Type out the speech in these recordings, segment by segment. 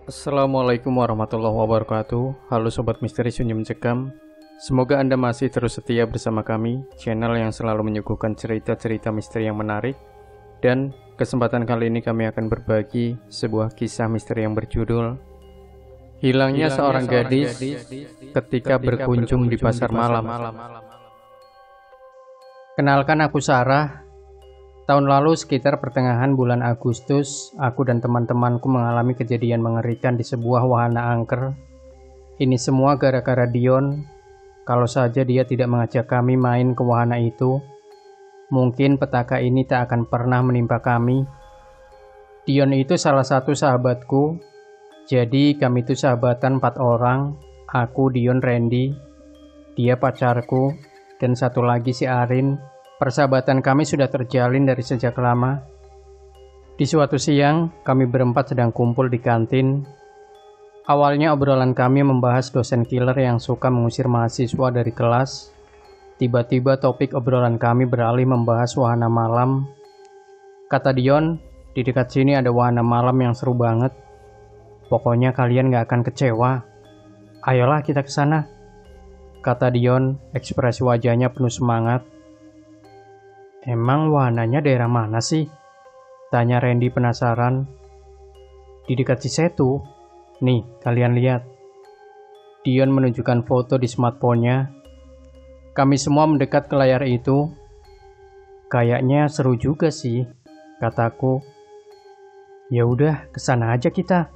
Assalamualaikum warahmatullahi wabarakatuh. Halo Sobat Misteri Sunyi Mencekam. Semoga Anda masih terus setia bersama kami, channel yang selalu menyuguhkan cerita-cerita misteri yang menarik. Dan kesempatan kali ini kami akan berbagi sebuah kisah misteri yang berjudul Hilangnya seorang gadis ketika berkunjung di pasar malam. Kenalkan, aku Sarah. Tahun lalu sekitar pertengahan bulan Agustus, aku dan teman-temanku mengalami kejadian mengerikan di sebuah wahana angker. Ini semua gara-gara Dion. Kalau saja dia tidak mengajak kami main ke wahana itu, mungkin petaka ini tak akan pernah menimpa kami. Dion itu salah satu sahabatku, jadi kami itu sahabatan 4 orang, aku, Dion, Randy, dia pacarku, dan satu lagi si Arin. Persahabatan kami sudah terjalin dari sejak lama. Di suatu siang, kami berempat sedang kumpul di kantin. Awalnya obrolan kami membahas dosen killer yang suka mengusir mahasiswa dari kelas. Tiba-tiba topik obrolan kami beralih membahas wahana malam. Kata Dion, di dekat sini ada wahana malam yang seru banget. Pokoknya kalian gak akan kecewa. Ayolah kita ke sana. Kata Dion, ekspresi wajahnya penuh semangat. Emang wahananya daerah mana sih? Tanya Randy penasaran. Di dekat Cisetu. Nih, kalian lihat. Dion menunjukkan foto di smartphone-nya. Kami semua mendekat ke layar itu. Kayaknya seru juga sih, kataku. Ya udah, kesana aja kita.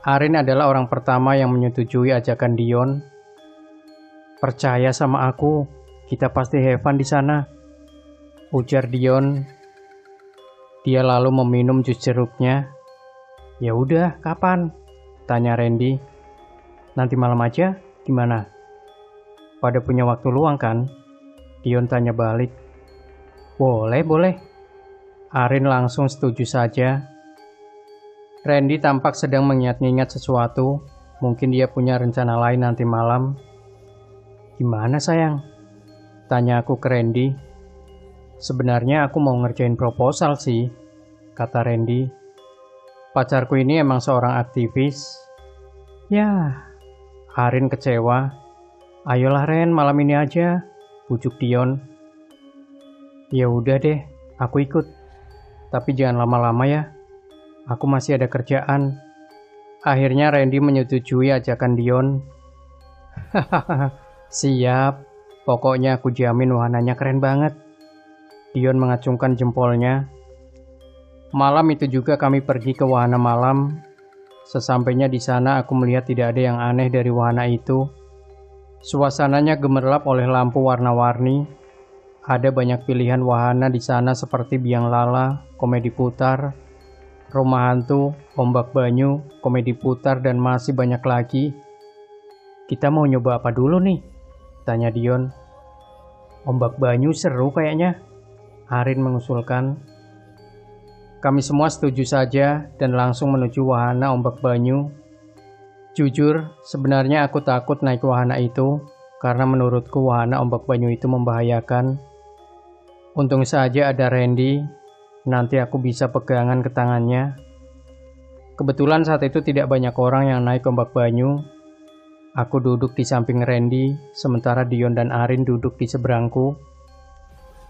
Arin adalah orang pertama yang menyetujui ajakan Dion. Percaya sama aku, kita pasti have fun di sana, ujar Dion. Dia lalu meminum jus jeruknya. Ya udah, kapan? Tanya Randy. Nanti malam aja, gimana? Pada punya waktu luang kan? Dion tanya balik. Boleh, boleh. Arin langsung setuju saja. Randy tampak sedang mengingat-ingat sesuatu. Mungkin dia punya rencana lain nanti malam. Gimana sayang? Tanya aku ke Randy. Sebenarnya aku mau ngerjain proposal sih, kata Randy. Pacarku ini emang seorang aktivis. Ya, Arin kecewa. Ayolah Ren, malam ini aja, bujuk Dion. Ya udah deh, aku ikut. Tapi jangan lama-lama ya. Aku masih ada kerjaan. Akhirnya Randy menyetujui ajakan Dion. Hahaha, siap. Pokoknya aku jamin wahananya keren banget. Dion mengacungkan jempolnya. Malam itu juga kami pergi ke wahana malam. Sesampainya di sana aku melihat tidak ada yang aneh dari wahana itu. Suasananya gemerlap oleh lampu warna-warni. Ada banyak pilihan wahana di sana seperti biang lala, komedi putar, rumah hantu, ombak banyu, komedi putar, dan masih banyak lagi. Kita mau nyoba apa dulu nih? Tanya Dion. Ombak banyu seru kayaknya, Arin mengusulkan. Kami semua setuju saja dan langsung menuju wahana ombak banyu. Jujur, sebenarnya aku takut naik wahana itu karena menurutku wahana ombak banyu itu membahayakan. Untung saja ada Randy, nanti aku bisa pegangan ke tangannya. Kebetulan saat itu tidak banyak orang yang naik ombak banyu. Aku duduk di samping Randy, sementara Dion dan Arin duduk di seberangku.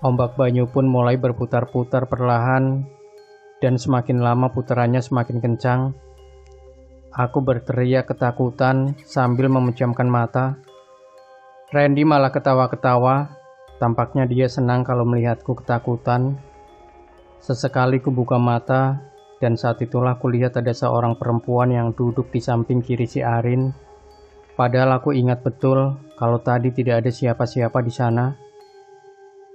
Ombak banyu pun mulai berputar-putar perlahan, dan semakin lama putarannya semakin kencang. Aku berteriak ketakutan sambil memejamkan mata. Randy malah ketawa-ketawa, tampaknya dia senang kalau melihatku ketakutan. Sesekali ku buka mata, dan saat itulah kulihat ada seorang perempuan yang duduk di samping kiri si Arin. Padahal aku ingat betul kalau tadi tidak ada siapa-siapa di sana.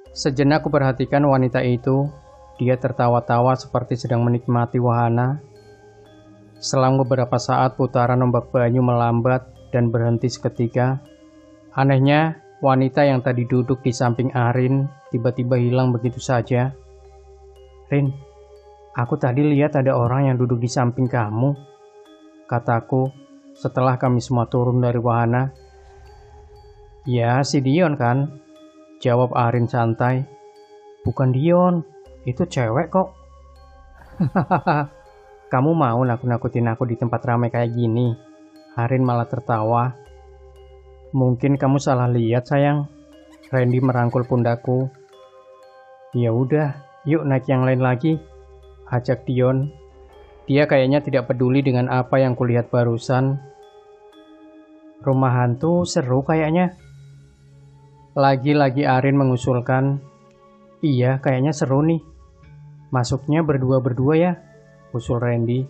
Sejenak ku perhatikan wanita itu. Dia tertawa-tawa seperti sedang menikmati wahana. Selang beberapa saat putaran ombak banyu melambat dan berhenti seketika. Anehnya, wanita yang tadi duduk di samping Arin tiba-tiba hilang begitu saja. Rin, aku tadi lihat ada orang yang duduk di samping kamu, kataku setelah kami semua turun dari wahana. Ya, si Dion kan? Jawab Arin santai. Bukan Dion, itu cewek kok. Kamu mau nakut-nakutin aku di tempat ramai kayak gini? Arin malah tertawa. Mungkin kamu salah lihat sayang. Randy merangkul pundakku. Ya udah, yuk naik yang lain lagi, ajak Dion. Dia kayaknya tidak peduli dengan apa yang kulihat barusan. Rumah hantu seru kayaknya. Lagi-lagi Arin mengusulkan. Iya, kayaknya seru nih. Masuknya berdua-berdua ya, usul Randy.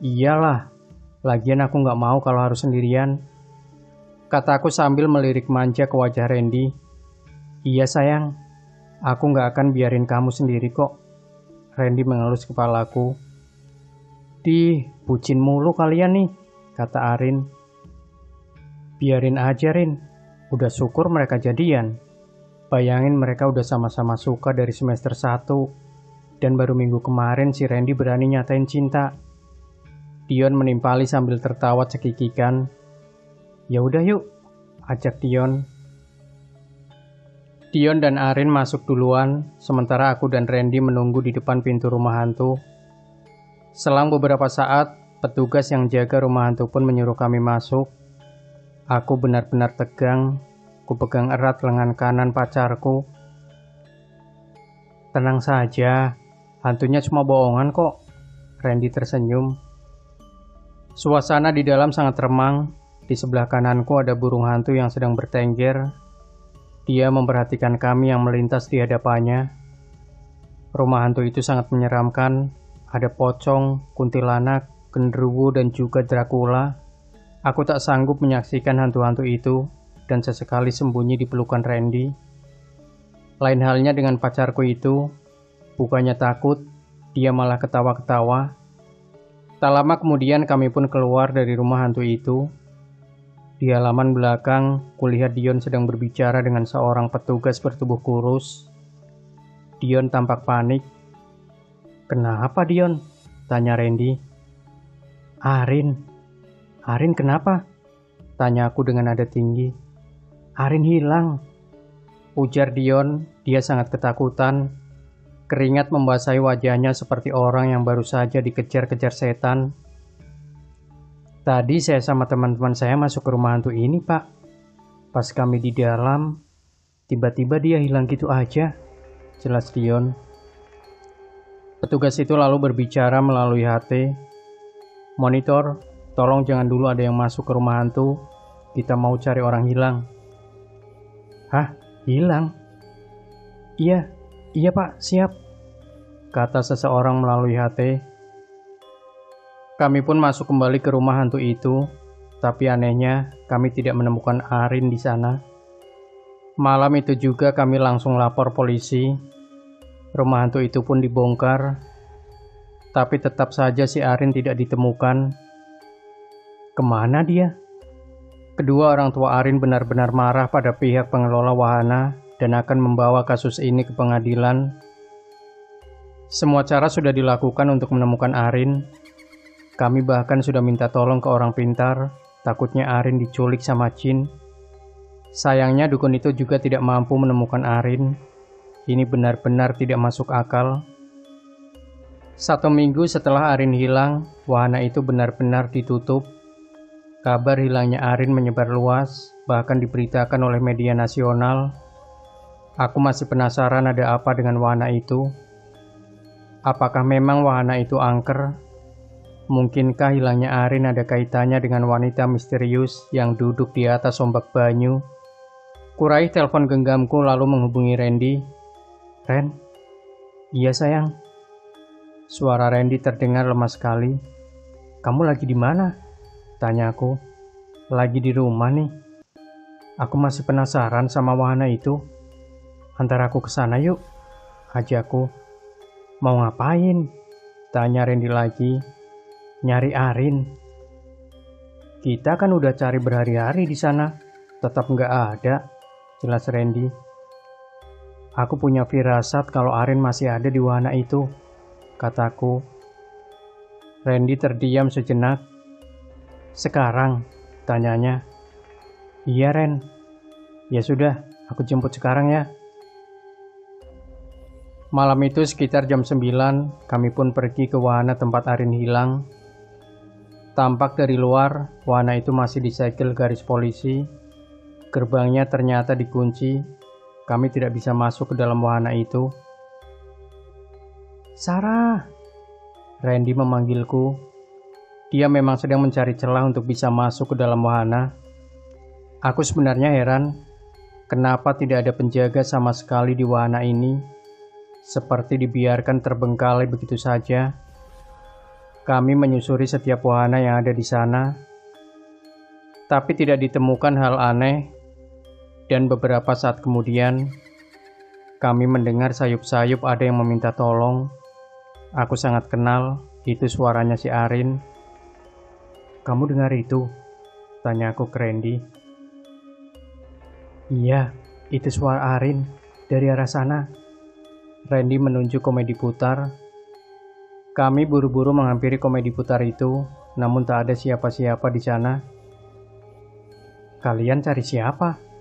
Iyalah, lagian aku nggak mau kalau harus sendirian, kataku sambil melirik manja ke wajah Randy. Iya sayang, aku nggak akan biarin kamu sendiri kok. Randy mengelus kepalaku. Bucin mulu kalian nih, kata Arin. Biarin aja Rin, udah syukur mereka jadian. Bayangin mereka udah sama-sama suka dari semester 1. Dan baru minggu kemarin si Randy berani nyatain cinta. Dion menimpali sambil tertawa cekikikan. Ya udah yuk, ajak Dion. Dion dan Arin masuk duluan, sementara aku dan Randy menunggu di depan pintu rumah hantu. Selang beberapa saat, petugas yang jaga rumah hantu pun menyuruh kami masuk. Aku benar-benar tegang, ku pegang erat lengan kanan pacarku. Tenang saja, hantunya cuma bohongan kok, Randy tersenyum. Suasana di dalam sangat remang. Di sebelah kananku ada burung hantu yang sedang bertengger. Dia memperhatikan kami yang melintas di hadapannya. Rumah hantu itu sangat menyeramkan. Ada pocong, kuntilanak, genderuwo, dan juga Dracula. Aku tak sanggup menyaksikan hantu-hantu itu dan sesekali sembunyi di pelukan Randy. Lain halnya dengan pacarku itu. Bukannya takut, dia malah ketawa-ketawa. Tak lama kemudian kami pun keluar dari rumah hantu itu. Di halaman belakang, kulihat Dion sedang berbicara dengan seorang petugas bertubuh kurus. Dion tampak panik. Kenapa Dion? Tanya Randy. Arin kenapa? Tanya aku dengan nada tinggi. Arin hilang, ujar Dion. Dia sangat ketakutan. Keringat membasahi wajahnya seperti orang yang baru saja dikejar-kejar setan. Tadi saya sama teman-teman saya masuk ke rumah hantu ini, Pak. Pas kami di dalam, tiba-tiba dia hilang gitu aja, jelas Dion. Petugas itu lalu berbicara melalui HT. Monitor, tolong jangan dulu ada yang masuk ke rumah hantu. Kita mau cari orang hilang. Hah? Hilang? Iya Pak, siap, kata seseorang melalui HT. Kami pun masuk kembali ke rumah hantu itu, tapi anehnya kami tidak menemukan Arin di sana. Malam itu juga kami langsung lapor polisi. Rumah hantu itu pun dibongkar, tapi tetap saja si Arin tidak ditemukan. Kemana dia? Kedua orang tua Arin benar-benar marah pada pihak pengelola wahana dan akan membawa kasus ini ke pengadilan. Semua cara sudah dilakukan untuk menemukan Arin. Kami bahkan sudah minta tolong ke orang pintar, takutnya Arin diculik sama Jin. Sayangnya dukun itu juga tidak mampu menemukan Arin. Ini benar-benar tidak masuk akal. 1 minggu setelah Arin hilang, wahana itu benar-benar ditutup. Kabar hilangnya Arin menyebar luas, bahkan diberitakan oleh media nasional. Aku masih penasaran ada apa dengan wahana itu. Apakah memang wahana itu angker? Mungkinkah hilangnya Arin ada kaitannya dengan wanita misterius yang duduk di atas ombak banyu? Kuraih telepon genggamku lalu menghubungi Randy. Ren? Iya sayang. Suara Randy terdengar lemah sekali. Kamu lagi di mana? Tanya aku. Lagi di rumah nih. Aku masih penasaran sama wahana itu. Antar aku ke sana yuk, ajakku. Mau ngapain? Tanya Randy lagi. Nyari Arin. Kita kan udah cari berhari-hari di sana, tetap nggak ada, jelas Randy. Aku punya firasat kalau Arin masih ada di wahana itu, kataku. Randy terdiam sejenak. Sekarang? Tanyanya. Iya Ren. Ya sudah, aku jemput sekarang ya. Malam itu sekitar jam 9, kami pun pergi ke wahana tempat Arin hilang. Tampak dari luar, wahana itu masih disegel garis polisi. Gerbangnya ternyata dikunci. Kami tidak bisa masuk ke dalam wahana itu. "Sarah!" Randy memanggilku. Dia memang sedang mencari celah untuk bisa masuk ke dalam wahana. Aku sebenarnya heran, kenapa tidak ada penjaga sama sekali di wahana ini, seperti dibiarkan terbengkalai begitu saja. Kami menyusuri setiap wahana yang ada di sana, tapi tidak ditemukan hal aneh, dan beberapa saat kemudian, kami mendengar sayup-sayup ada yang meminta tolong. Aku sangat kenal, itu suaranya si Arin. "Kamu dengar itu?" tanya aku ke Randy. "Iya, itu suara Arin dari arah sana." Randy menunjuk komedi putar. Kami buru-buru menghampiri komedi putar itu, namun tak ada siapa-siapa di sana. "Kalian cari siapa?"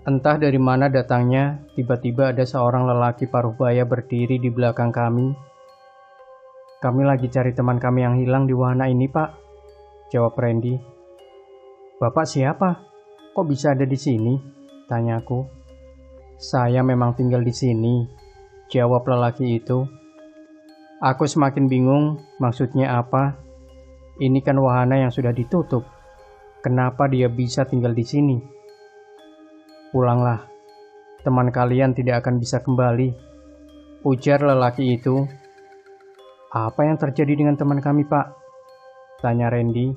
Entah dari mana datangnya, tiba-tiba ada seorang lelaki paruh baya berdiri di belakang kami. "Kami lagi cari teman kami yang hilang di wahana ini, Pak," jawab Randy. "Bapak siapa? Kok bisa ada di sini?" tanyaku. "Saya memang tinggal di sini," jawab lelaki itu. Aku semakin bingung, maksudnya apa? Ini kan wahana yang sudah ditutup. Kenapa dia bisa tinggal di sini? "Pulanglah, teman kalian tidak akan bisa kembali," ujar lelaki itu. "Apa yang terjadi dengan teman kami, Pak?" tanya Randy.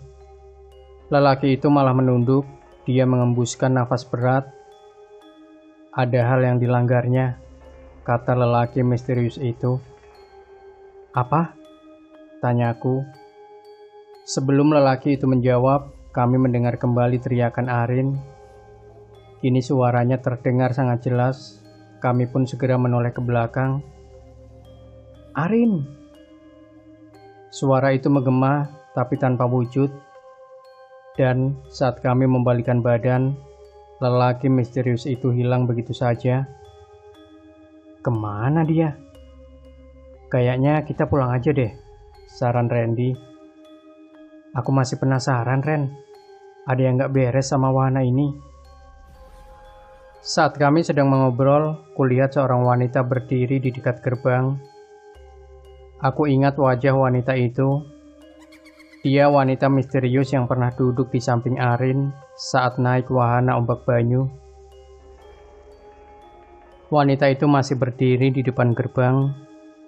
Lelaki itu malah menunduk, dia mengembuskan nafas berat. "Ada hal yang dilanggarnya," kata lelaki misterius itu. "Apa?" tanyaku. Sebelum lelaki itu menjawab, kami mendengar kembali teriakan Arin. Kini suaranya terdengar sangat jelas. Kami pun segera menoleh ke belakang. "Arin!" Suara itu menggema, tapi tanpa wujud. Dan saat kami membalikkan badan, lelaki misterius itu hilang begitu saja. "Kemana dia?" "Kayaknya kita pulang aja deh," saran Randy. "Aku masih penasaran, Ren. Ada yang gak beres sama wahana ini." Saat kami sedang mengobrol, kulihat seorang wanita berdiri di dekat gerbang. Aku ingat wajah wanita itu. Dia wanita misterius yang pernah duduk di samping Arin saat naik wahana ombak banyu. Wanita itu masih berdiri di depan gerbang.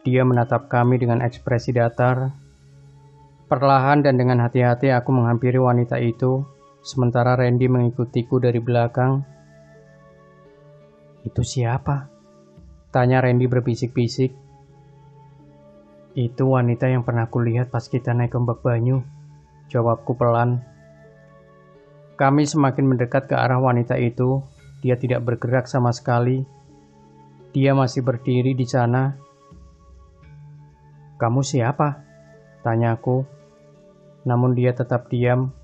Dia menatap kami dengan ekspresi datar. Perlahan dan dengan hati-hati aku menghampiri wanita itu, sementara Randy mengikutiku dari belakang. "Itu siapa?" tanya Randy berbisik-bisik. "Itu wanita yang pernah kulihat pas kita naik ombak banyu," jawabku pelan. Kami semakin mendekat ke arah wanita itu. Dia tidak bergerak sama sekali. Dia masih berdiri di sana. "Kamu siapa?" tanyaku. Namun dia tetap diam.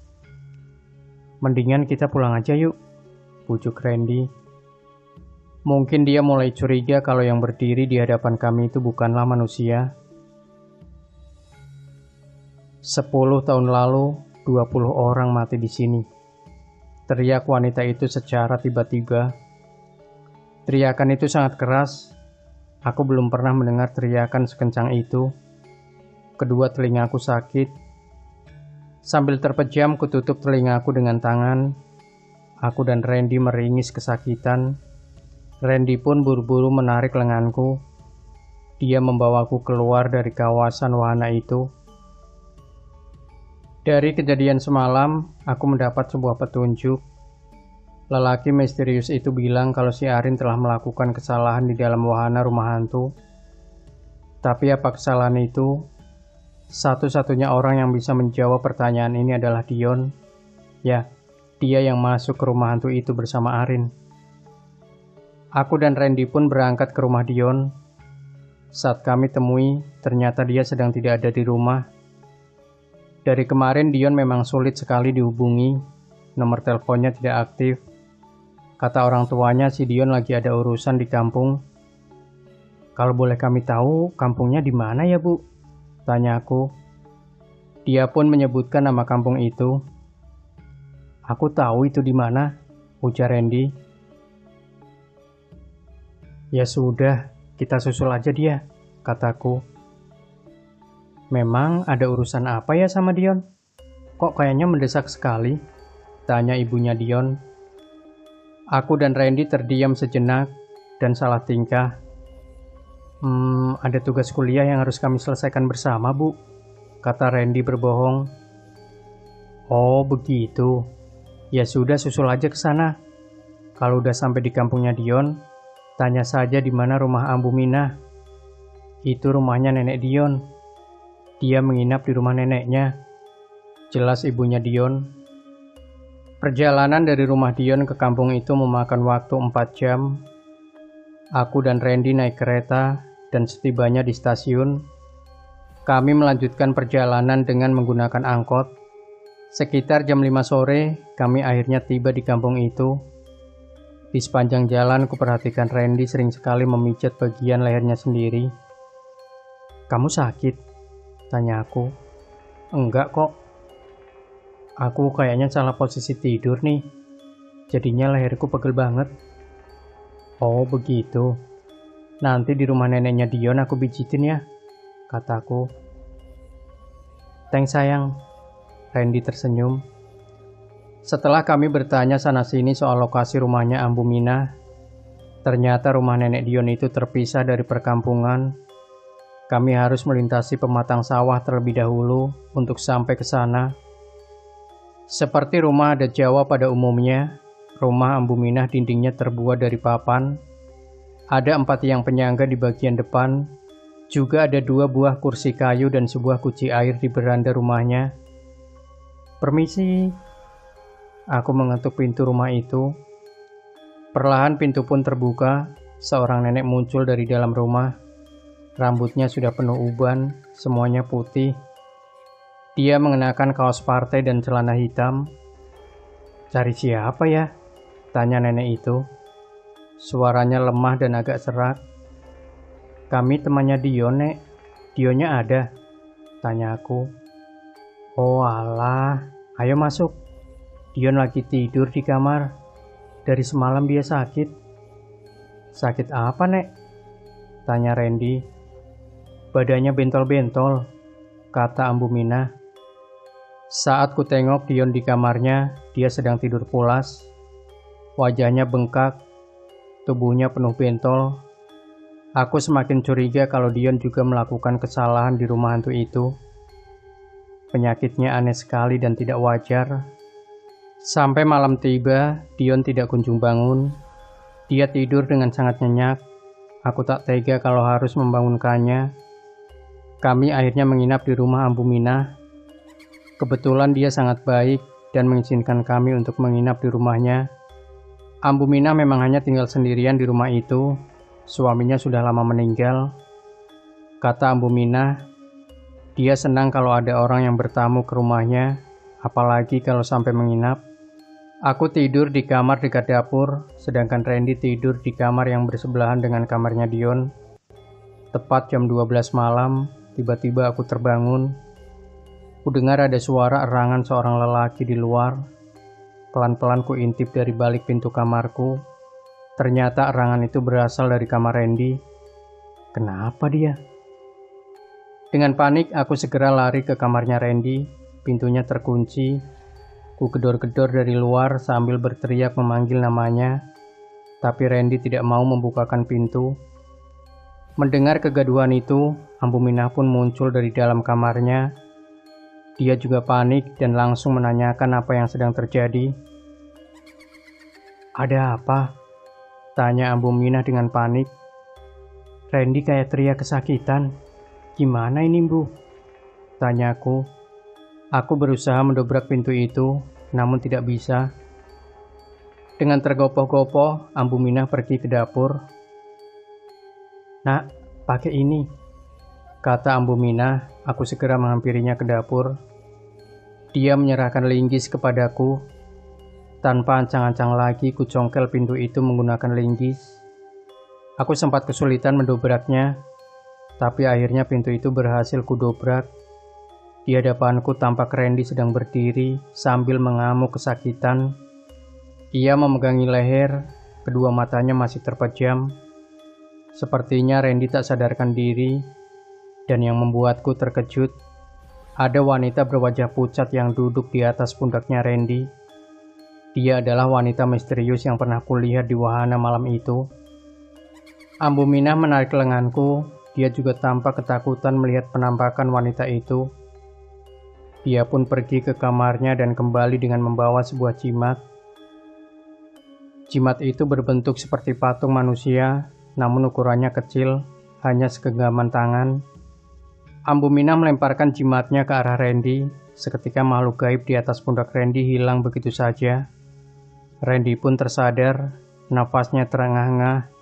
"Mendingan kita pulang aja yuk," bujuk Randy. Mungkin dia mulai curiga kalau yang berdiri di hadapan kami itu bukanlah manusia. 10 tahun lalu, 20 orang mati di sini. Teriak wanita itu secara tiba-tiba. Teriakan itu sangat keras. Aku belum pernah mendengar teriakan sekencang itu. Kedua telingaku sakit. Sambil terpejam, kututup telingaku dengan tangan. Aku dan Randy meringis kesakitan. Randy pun buru-buru menarik lenganku. Dia membawaku keluar dari kawasan wahana itu. Dari kejadian semalam, aku mendapat sebuah petunjuk. Lelaki misterius itu bilang kalau si Arin telah melakukan kesalahan di dalam wahana rumah hantu. Tapi apa kesalahan itu? Satu-satunya orang yang bisa menjawab pertanyaan ini adalah Dion. Ya, dia yang masuk ke rumah hantu itu bersama Arin. Aku dan Randy pun berangkat ke rumah Dion. Saat kami temui, ternyata dia sedang tidak ada di rumah. Dari kemarin Dion memang sulit sekali dihubungi. Nomor teleponnya tidak aktif. Kata orang tuanya si Dion lagi ada urusan di kampung. Kalau boleh kami tahu, kampungnya di mana ya, Bu? Tanya aku. Dia pun menyebutkan nama kampung itu. Aku tahu itu di mana, ujar Randy. Ya sudah, kita susul aja dia, kataku. Memang ada urusan apa ya sama Dion? Kok kayaknya mendesak sekali? Tanya ibunya Dion. Aku dan Randy terdiam sejenak dan salah tingkah. Ada tugas kuliah yang harus kami selesaikan bersama, Bu, kata Randy berbohong. Oh, begitu. Ya sudah, susul aja ke sana. Kalau udah sampai di kampungnya Dion, tanya saja di mana rumah Ambu Minah. Itu rumahnya nenek Dion. Dia menginap di rumah neneknya. Jelas ibunya Dion. Perjalanan dari rumah Dion ke kampung itu memakan waktu 4 jam. Aku dan Randy naik kereta dan setibanya di stasiun, kami melanjutkan perjalanan dengan menggunakan angkot. Sekitar jam 5 sore, kami akhirnya tiba di kampung itu. Di sepanjang jalan, kuperhatikan Randy sering sekali memijat bagian lehernya sendiri. Kamu sakit? Tanya aku. Enggak kok. Aku kayaknya salah posisi tidur nih. Jadinya leherku pegel banget. Oh begitu. Nanti di rumah neneknya Dion aku pijitin ya, kataku. Thanks sayang. Randy tersenyum. Setelah kami bertanya sana-sini soal lokasi rumahnya Ambu Minah, ternyata rumah nenek Dion itu terpisah dari perkampungan. Kami harus melintasi pematang sawah terlebih dahulu untuk sampai ke sana. Seperti rumah adat Jawa pada umumnya, rumah Ambu Minah dindingnya terbuat dari papan. Ada 4 tiang penyangga di bagian depan. Juga ada 2 buah kursi kayu dan sebuah guci air di beranda rumahnya. Permisi. Aku mengetuk pintu rumah itu. Perlahan pintu pun terbuka. Seorang nenek muncul dari dalam rumah. Rambutnya sudah penuh uban, semuanya putih. Dia mengenakan kaos partai dan celana hitam. Cari siapa ya? Tanya nenek itu. Suaranya lemah dan agak serak. Kami temannya Dion, Nek. Dionnya ada? Tanya aku. Oh alah, ayo masuk. Dion lagi tidur di kamar. Dari semalam dia sakit. Sakit apa, Nek? Tanya Randy. Badannya bentol-bentol, kata Ambu Minah. Saat ku tengok Dion di kamarnya, dia sedang tidur pulas. Wajahnya bengkak, tubuhnya penuh bentol. Aku semakin curiga kalau Dion juga melakukan kesalahan di rumah hantu itu. Penyakitnya aneh sekali dan tidak wajar. Sampai malam tiba, Dion tidak kunjung bangun. Dia tidur dengan sangat nyenyak. Aku tak tega kalau harus membangunkannya. Kami akhirnya menginap di rumah Ambu Minah. Kebetulan dia sangat baik dan mengizinkan kami untuk menginap di rumahnya. Ambu Minah memang hanya tinggal sendirian di rumah itu. Suaminya sudah lama meninggal. Kata Ambu Minah, dia senang kalau ada orang yang bertamu ke rumahnya, apalagi kalau sampai menginap. Aku tidur di kamar dekat dapur, sedangkan Randy tidur di kamar yang bersebelahan dengan kamarnya Dion. Tepat jam 12 malam, tiba-tiba aku terbangun. Kudengar ada suara erangan seorang lelaki di luar. Pelan-pelan ku intip dari balik pintu kamarku. Ternyata erangan itu berasal dari kamar Randy. Kenapa dia? Dengan panik, aku segera lari ke kamarnya Randy. Pintunya terkunci. Ku gedor-gedor dari luar sambil berteriak memanggil namanya. Tapi Randy tidak mau membukakan pintu. Mendengar kegaduhan itu, Ambu Minah pun muncul dari dalam kamarnya. Dia juga panik dan langsung menanyakan apa yang sedang terjadi. Ada apa? Tanya Ambu Minah dengan panik. Randy kayak teriak kesakitan. Gimana ini, Bu? Tanyaku. Aku berusaha mendobrak pintu itu, namun tidak bisa. Dengan tergopoh-gopoh, Ambu Minah pergi ke dapur. Nak, pakai ini, kata Ambu Minah. Aku segera menghampirinya ke dapur. Dia menyerahkan linggis kepadaku. Tanpa ancang-ancang lagi, ku congkel pintu itu menggunakan linggis. Aku sempat kesulitan mendobraknya, tapi akhirnya pintu itu berhasil kudobrak. Di hadapanku tampak Randy sedang berdiri sambil mengamuk kesakitan. Ia memegangi leher, kedua matanya masih terpejam. Sepertinya Randy tak sadarkan diri, dan yang membuatku terkejut, ada wanita berwajah pucat yang duduk di atas pundaknya Randy. Dia adalah wanita misterius yang pernah kulihat di wahana malam itu. Ambu Minah menarik lenganku, dia juga tampak ketakutan melihat penampakan wanita itu. Dia pun pergi ke kamarnya dan kembali dengan membawa sebuah jimat. Jimat itu berbentuk seperti patung manusia, namun ukurannya kecil, hanya segenggaman tangan. Ambu Minah melemparkan jimatnya ke arah Randy, seketika makhluk gaib di atas pundak Randy hilang begitu saja. Randy pun tersadar, nafasnya terengah-engah.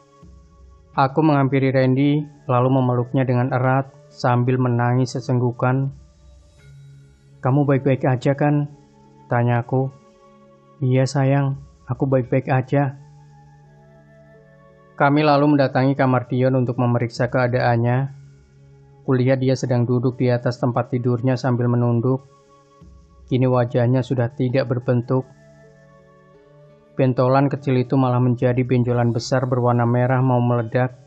Aku menghampiri Randy, lalu memeluknya dengan erat sambil menangis sesenggukan. "Kamu baik-baik aja kan?" tanyaku. "Iya sayang, aku baik-baik aja." Kami lalu mendatangi kamar Dion untuk memeriksa keadaannya. Kulihat dia sedang duduk di atas tempat tidurnya sambil menunduk. Kini wajahnya sudah tidak berbentuk. Bentolan kecil itu malah menjadi benjolan besar berwarna merah mau meledak.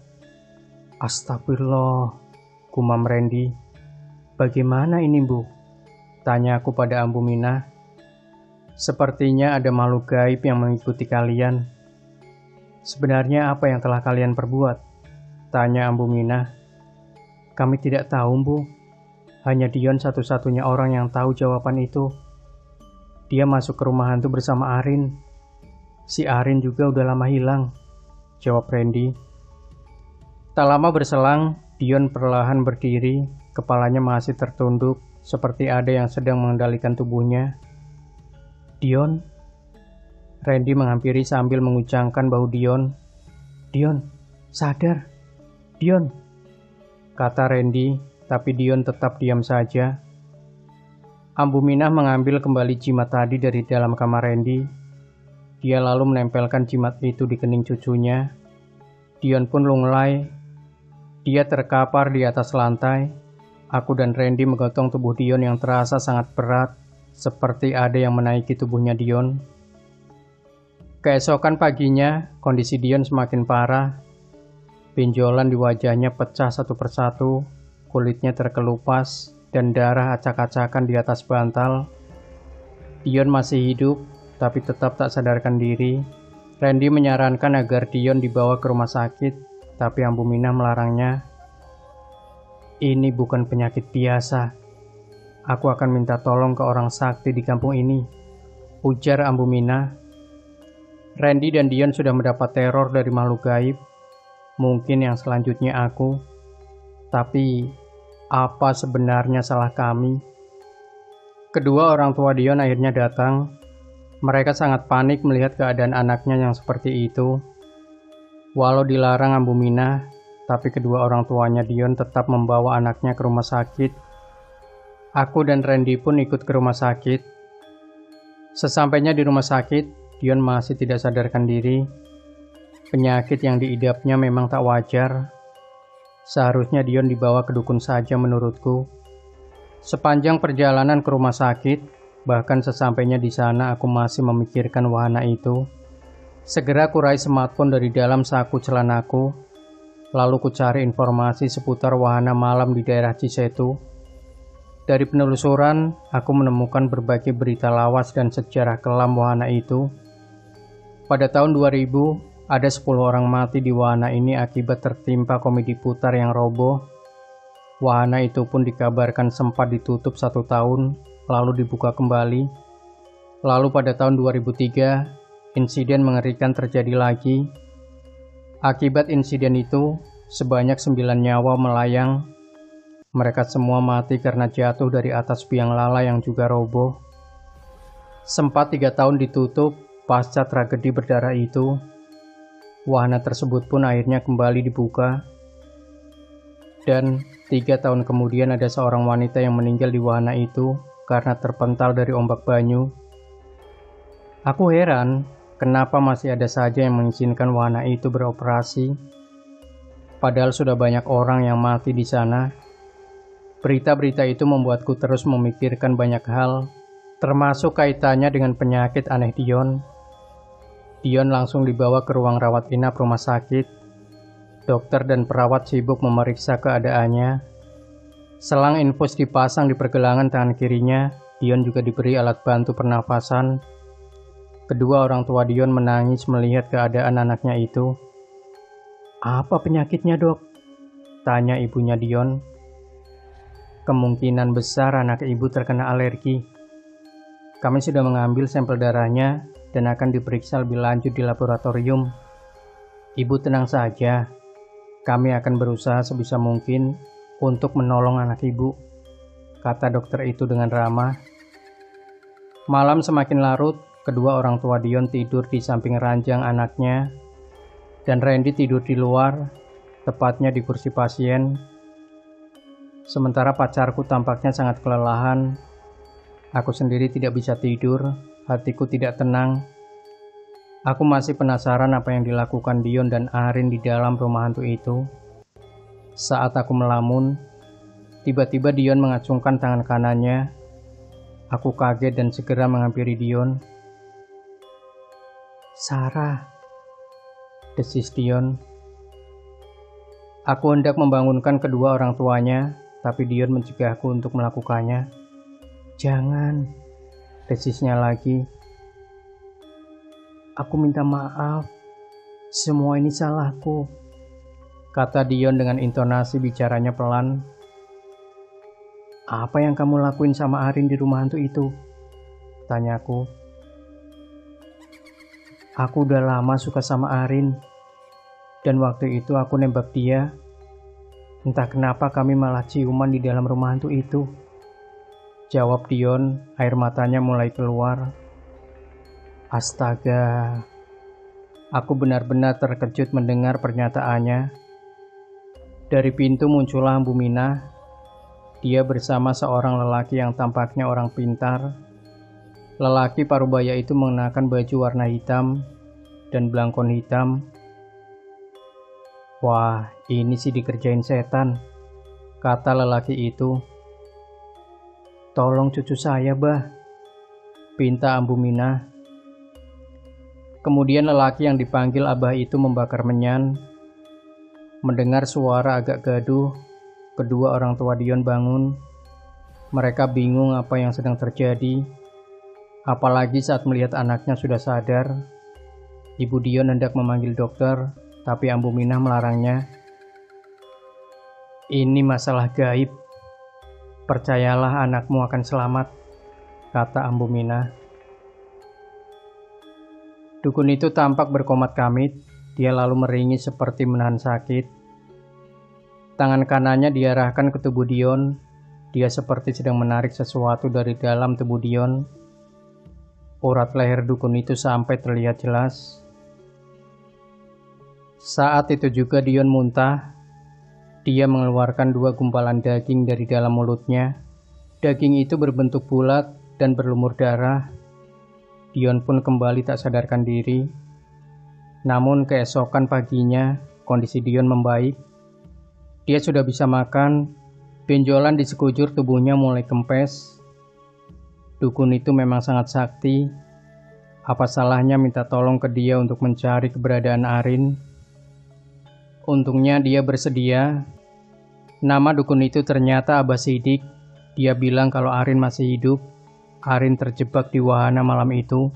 "Astagfirullah," gumam Randy. "Bagaimana ini, Bu?" tanya aku pada Ambu Minah. "Sepertinya ada makhluk gaib yang mengikuti kalian." "Sebenarnya apa yang telah kalian perbuat?" tanya Ambu Minah. "Kami tidak tahu, Bu. Hanya Dion satu-satunya orang yang tahu jawaban itu. Dia masuk ke rumah hantu bersama Arin. Si Arin juga udah lama hilang," jawab Randy. Tak lama berselang, Dion perlahan berdiri, kepalanya masih tertunduk, seperti ada yang sedang mengendalikan tubuhnya. "Dion?" Randy menghampiri sambil menguncangkan bahu Dion. "Dion, sadar! Dion!" kata Randy, tapi Dion tetap diam saja. Ambu Minah mengambil kembali jimat tadi dari dalam kamar Randy. Dia lalu menempelkan jimat itu di kening cucunya. Dion pun lunglai. Dia terkapar di atas lantai. Aku dan Randy menggotong tubuh Dion yang terasa sangat berat, seperti ada yang menaiki tubuhnya Dion. Keesokan paginya, kondisi Dion semakin parah. Benjolan di wajahnya pecah satu persatu, kulitnya terkelupas, dan darah acak-acakan di atas bantal. Dion masih hidup, tapi tetap tak sadarkan diri. Randy menyarankan agar Dion dibawa ke rumah sakit, tapi Ambu Minah melarangnya. "Ini bukan penyakit biasa. Aku akan minta tolong ke orang sakti di kampung ini," ujar Ambu Minah. Randy dan Dion sudah mendapat teror dari makhluk gaib. Mungkin yang selanjutnya aku. Tapi, apa sebenarnya salah kami? Kedua orang tua Dion akhirnya datang. Mereka sangat panik melihat keadaan anaknya yang seperti itu. Walau dilarang Ambu Minah, tapi kedua orang tuanya Dion tetap membawa anaknya ke rumah sakit. Aku dan Randy pun ikut ke rumah sakit. Sesampainya di rumah sakit, Dion masih tidak sadarkan diri. Penyakit yang diidapnya memang tak wajar. Seharusnya Dion dibawa ke dukun saja menurutku. Sepanjang perjalanan ke rumah sakit, bahkan sesampainya di sana aku masih memikirkan wahana itu. Segera kurai smartphone dari dalam saku celanaku, lalu kucari informasi seputar wahana malam di daerah Cisetu. Dari penelusuran, aku menemukan berbagai berita lawas dan sejarah kelam wahana itu. Pada tahun 2000, ada 10 orang mati di wahana ini akibat tertimpa komedi putar yang roboh. Wahana itu pun dikabarkan sempat ditutup 1 tahun, lalu dibuka kembali. Lalu pada tahun 2003, insiden mengerikan terjadi lagi. Akibat insiden itu, sebanyak 9 nyawa melayang. Mereka semua mati karena jatuh dari atas biang lala yang juga roboh. Sempat 3 tahun ditutup pasca tragedi berdarah itu. Wahana tersebut pun akhirnya kembali dibuka. Dan 3 tahun kemudian ada seorang wanita yang meninggal di wahana itu karena terpental dari ombak banyu. Aku heran, kenapa masih ada saja yang mengizinkan wahana itu beroperasi. Padahal sudah banyak orang yang mati di sana. Berita-berita itu membuatku terus memikirkan banyak hal, termasuk kaitannya dengan penyakit aneh Dion. Dion langsung dibawa ke ruang rawat inap rumah sakit. Dokter dan perawat sibuk memeriksa keadaannya. Selang infus dipasang di pergelangan tangan kirinya. Dion juga diberi alat bantu pernafasan. Kedua orang tua Dion menangis melihat keadaan anaknya itu. "Apa penyakitnya, Dok?" tanya ibunya Dion. "Kemungkinan besar anak ibu terkena alergi. Kami sudah mengambil sampel darahnya dan akan diperiksa lebih lanjut di laboratorium. Ibu tenang saja. Kami akan berusaha sebisa mungkin untuk menolong anak ibu," kata dokter itu dengan ramah. Malam semakin larut, kedua orang tua Dion tidur di samping ranjang anaknya, dan Randy tidur di luar, tepatnya di kursi pasien. Sementara pacarku tampaknya sangat kelelahan. Aku sendiri tidak bisa tidur, hatiku tidak tenang. Aku masih penasaran apa yang dilakukan Dion dan Arin di dalam rumah hantu itu. Saat aku melamun, tiba-tiba Dion mengacungkan tangan kanannya. Aku kaget dan segera menghampiri Dion. "Sarah," desis Dion. Aku hendak membangunkan kedua orang tuanya, tapi Dion mencegahku untuk melakukannya. "Jangan," desisnya lagi. "Aku minta maaf. Semua ini salahku," kata Dion dengan intonasi bicaranya pelan. "Apa yang kamu lakuin sama Arin di rumah hantu itu?" tanyaku. "Aku udah lama suka sama Arin, dan waktu itu aku nembak dia. Entah kenapa kami malah ciuman di dalam rumah hantu itu," jawab Dion, air matanya mulai keluar. Astaga, aku benar-benar terkejut mendengar pernyataannya. Dari pintu muncullah Bu Mina. Dia bersama seorang lelaki yang tampaknya orang pintar. Lelaki parubaya itu mengenakan baju warna hitam dan belangkon hitam. "Wah, ini sih dikerjain setan," kata lelaki itu. "Tolong cucu saya, Bah," pinta Ambu Mina. Kemudian lelaki yang dipanggil Abah itu membakar menyan. Mendengar suara agak gaduh, kedua orang tua Dion bangun. Mereka bingung apa yang sedang terjadi. Apalagi saat melihat anaknya sudah sadar. Ibu Dion hendak memanggil dokter, tapi Ambu Minah melarangnya. "Ini masalah gaib. Percayalah anakmu akan selamat," kata Ambu Minah. Dukun itu tampak berkomat kamit. Dia lalu meringis seperti menahan sakit. Tangan kanannya diarahkan ke tubuh Dion. Dia seperti sedang menarik sesuatu dari dalam tubuh Dion. Urat leher dukun itu sampai terlihat jelas. Saat itu juga Dion muntah. Dia mengeluarkan 2 gumpalan daging dari dalam mulutnya. Daging itu berbentuk bulat dan berlumur darah. Dion pun kembali tak sadarkan diri. Namun keesokan paginya, kondisi Dion membaik. Dia sudah bisa makan. Benjolan di sekujur tubuhnya mulai kempes. Dukun itu memang sangat sakti. Apa salahnya minta tolong ke dia untuk mencari keberadaan Arin? Untungnya dia bersedia. Nama dukun itu ternyata Abah Sidik. Dia bilang kalau Arin masih hidup. Arin terjebak di wahana malam itu.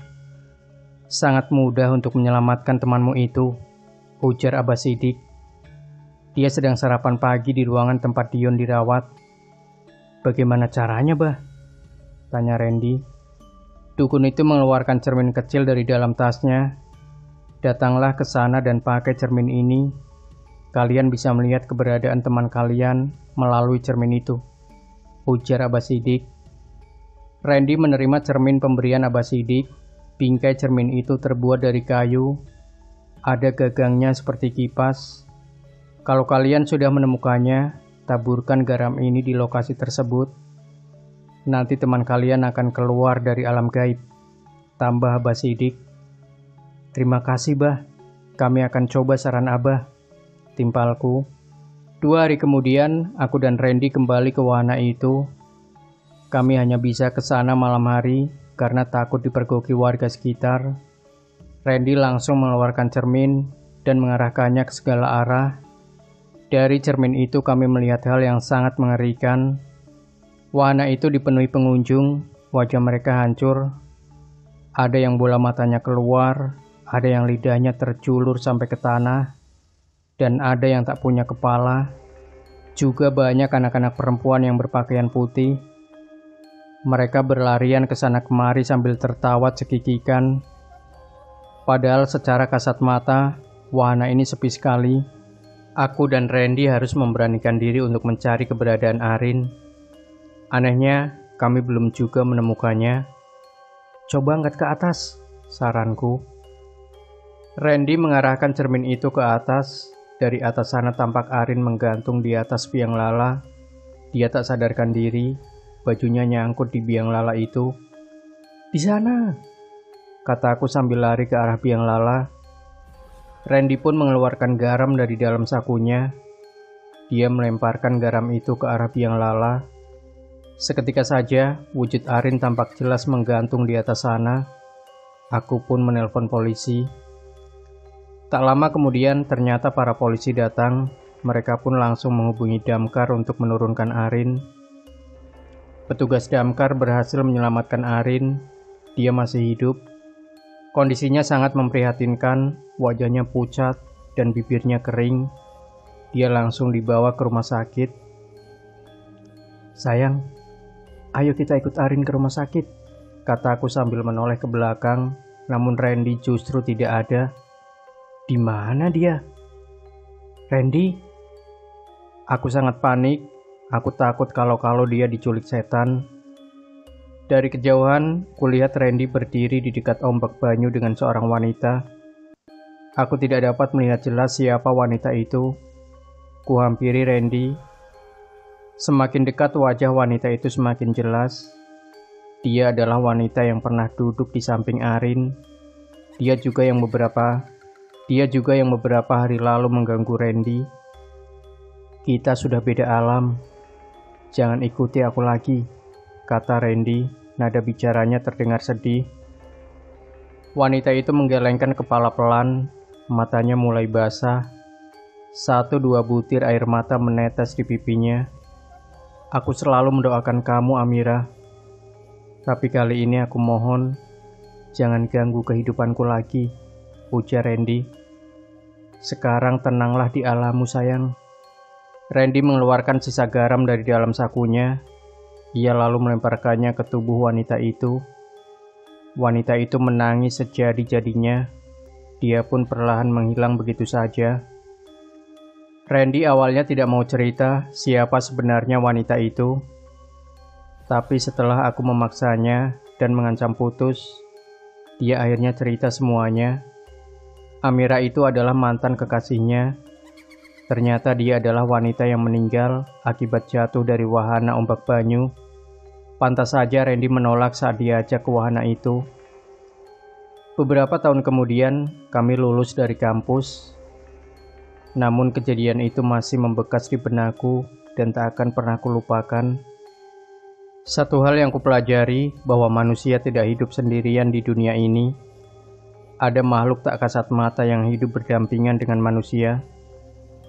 "Sangat mudah untuk menyelamatkan temanmu itu," ujar Abah Sidik. "Dia sedang sarapan pagi di ruangan tempat Dion dirawat." "Bagaimana caranya, Bah?" tanya Randy. Dukun itu mengeluarkan cermin kecil dari dalam tasnya. "Datanglah ke sana dan pakai cermin ini. Kalian bisa melihat keberadaan teman kalian melalui cermin itu," ujar Abah Sidik. Randy menerima cermin pemberian Abah Sidik. Bingkai cermin itu terbuat dari kayu. Ada gagangnya seperti kipas. "Kalau kalian sudah menemukannya, taburkan garam ini di lokasi tersebut. Nanti teman kalian akan keluar dari alam gaib," tambah Abah Sidik. "Terima kasih, Bah. Kami akan coba saran Abah," timpalku. 2 hari kemudian, aku dan Randy kembali ke wahana itu. Kami hanya bisa ke sana malam hari karena takut dipergoki warga sekitar. Randy langsung mengeluarkan cermin dan mengarahkannya ke segala arah. Dari cermin itu kami melihat hal yang sangat mengerikan. Wahana itu dipenuhi pengunjung, wajah mereka hancur. Ada yang bola matanya keluar, ada yang lidahnya terjulur sampai ke tanah, dan ada yang tak punya kepala. Juga banyak anak-anak perempuan yang berpakaian putih. Mereka berlarian ke sana kemari sambil tertawa cekikikan. Padahal secara kasat mata, wahana ini sepi sekali. Aku dan Randy harus memberanikan diri untuk mencari keberadaan Arin. Anehnya, kami belum juga menemukannya. Coba angkat ke atas, saranku. Randy mengarahkan cermin itu ke atas. Dari atas sana tampak Arin menggantung di atas biang lala. Dia tak sadarkan diri, bajunya nyangkut di biang lala itu. Di sana, kataku sambil lari ke arah biang lala. Randy pun mengeluarkan garam dari dalam sakunya. Dia melemparkan garam itu ke arah biang lala. Seketika saja, wujud Arin tampak jelas menggantung di atas sana. Aku pun menelpon polisi. Tak lama kemudian, ternyata para polisi datang. Mereka pun langsung menghubungi damkar untuk menurunkan Arin. Petugas damkar berhasil menyelamatkan Arin. Dia masih hidup. Kondisinya sangat memprihatinkan, wajahnya pucat dan bibirnya kering. Dia langsung dibawa ke rumah sakit. Sayang, ayo kita ikut Arin ke rumah sakit, kataku sambil menoleh ke belakang, namun Randy justru tidak ada. Di mana dia? Randy? Aku sangat panik. Aku takut kalau dia diculik setan. Dari kejauhan, kulihat Randy berdiri di dekat ombak banyu dengan seorang wanita. Aku tidak dapat melihat jelas siapa wanita itu. Kuhampiri Randy. Semakin dekat wajah wanita itu semakin jelas. Dia adalah wanita yang pernah duduk di samping Arin. Dia juga yang beberapa hari lalu mengganggu Randy. Kita sudah beda alam. Jangan ikuti aku lagi, kata Randy. Nada bicaranya terdengar sedih. Wanita itu menggelengkan kepala pelan. Matanya mulai basah. 1-2 butir air mata menetes di pipinya. Aku selalu mendoakan kamu, Amira. Tapi kali ini aku mohon, jangan ganggu kehidupanku lagi, ujar Randy. Sekarang tenanglah di alammu, sayang. Randy mengeluarkan sisa garam dari dalam sakunya. Ia lalu melemparkannya ke tubuh wanita itu. Wanita itu menangis sejadi-jadinya. Dia pun perlahan menghilang begitu saja. Randy awalnya tidak mau cerita siapa sebenarnya wanita itu. Tapi setelah aku memaksanya dan mengancam putus, dia akhirnya cerita semuanya. Amira itu adalah mantan kekasihnya. Ternyata dia adalah wanita yang meninggal akibat jatuh dari wahana ombak banyu. Pantas saja Randy menolak saat diajak ke wahana itu. Beberapa tahun kemudian, kami lulus dari kampus. Namun kejadian itu masih membekas di benakku dan tak akan pernah kulupakan. Satu hal yang kupelajari bahwa manusia tidak hidup sendirian di dunia ini. Ada makhluk tak kasat mata yang hidup berdampingan dengan manusia.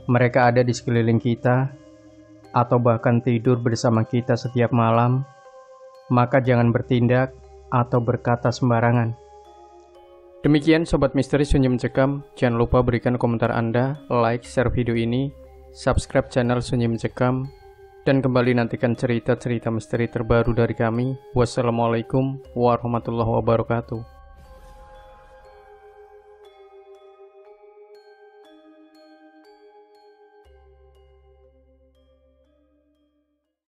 Mereka ada di sekeliling kita, atau bahkan tidur bersama kita setiap malam. Maka jangan bertindak atau berkata sembarangan. Demikian Sobat Misteri Sunyi Mencekam. Jangan lupa berikan komentar Anda, like, share video ini, subscribe channel Sunyi Mencekam, dan kembali nantikan cerita-cerita misteri terbaru dari kami. Wassalamualaikum warahmatullahi wabarakatuh.